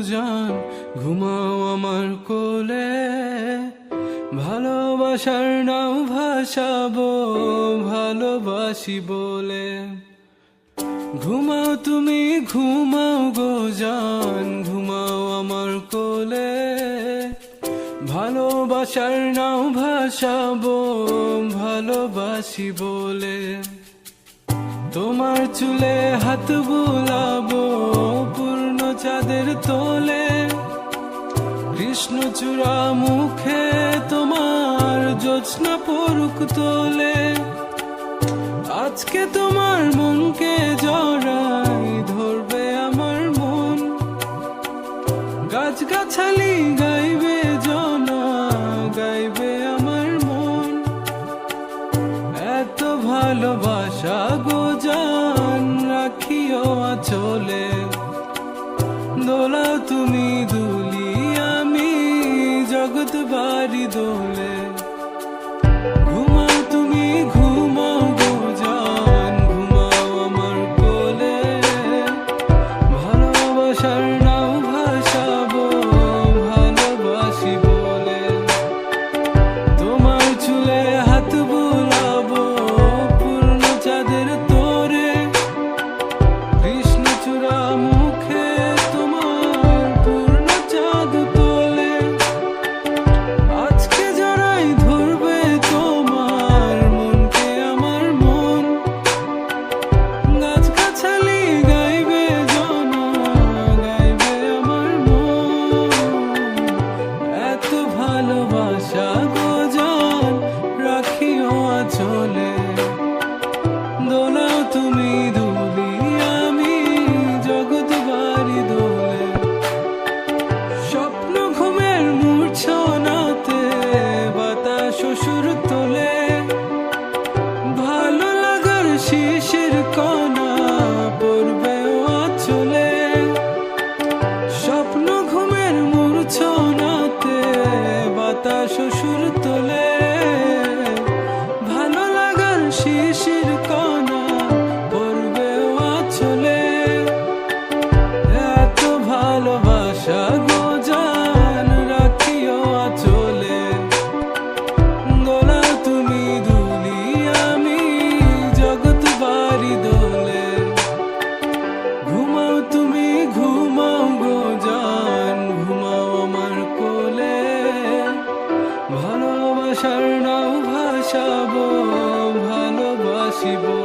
জান, ঘুমাও আমার কোলে। ভালোবাসার নাও ভাসাবো ভালোবাসি বলে। ঘুমাও তুমি ঘুমাও গো জান, ঘুমাও আমার কোলে। ভালোবাসার নাও ভাসাবো ভালোবাসি বলে। তোমার চুলে হাত বুলাবো পূর্ণ চাঁদের তোলে। কৃষ্ণচূড়া মুখে তোমার জ্যোৎস্না পড়ুক তোলে। আজকে তোমার মনকে জড়াই ধরবে আমার মন। গাছগাছালি গাইবে জনা, গাইবে আমার মন। এত ভালোবাসা গো জান, রাখিও আঁচলে। দোলাও তুমি দুলি, আমি জগৎ বাড়ি দোলে। ঘুমাও তুমি ঘুমাও গো জান, ঘুমাও আমার কোলে। ভালোবাসার নাও ভাসাবো ভালোবাসি বলে। তোমার চুলে হাত বুলাবো পূর্ণ চাঁদের তোরে। কৃষ্ণচূড়া মুখে তোমার পূর্ণ চাঁদ তোলে। আজকে জড়াই ধরবে তোমার মনকে আমার মন। গাছগাছালি গাইবে জনা, গাইবে আমার মন। এত ভালোবাসা গো জান, রাখিও আঁচলে। দোলাও তুমি দুলি, আমি জগৎ বাড়ি দোলে। স্বপ্ন ঘুমের মূর্ছনাতে বাতাস সুর তোলে। ভালো লাগার শিশির কণা পড়বে আঁচলে। স্বপ্ন ঘুমের মূর্ছনাতে বাতাস সুর তোলে। ভালো লাগার শিশির কণা পড়বে আঁচলে। এত ভালোবাসা গো জান, রাখিও আঁচলে। দোলাও তুমি দুলি, আমি জগৎ বাড়ি দোলে। ঘুমাও তুমি ঘুমাও গো জান, ঘুমাও আমার কোলে। ভালোবাসার নাও ভাসাবো ভালোবাসি বলে।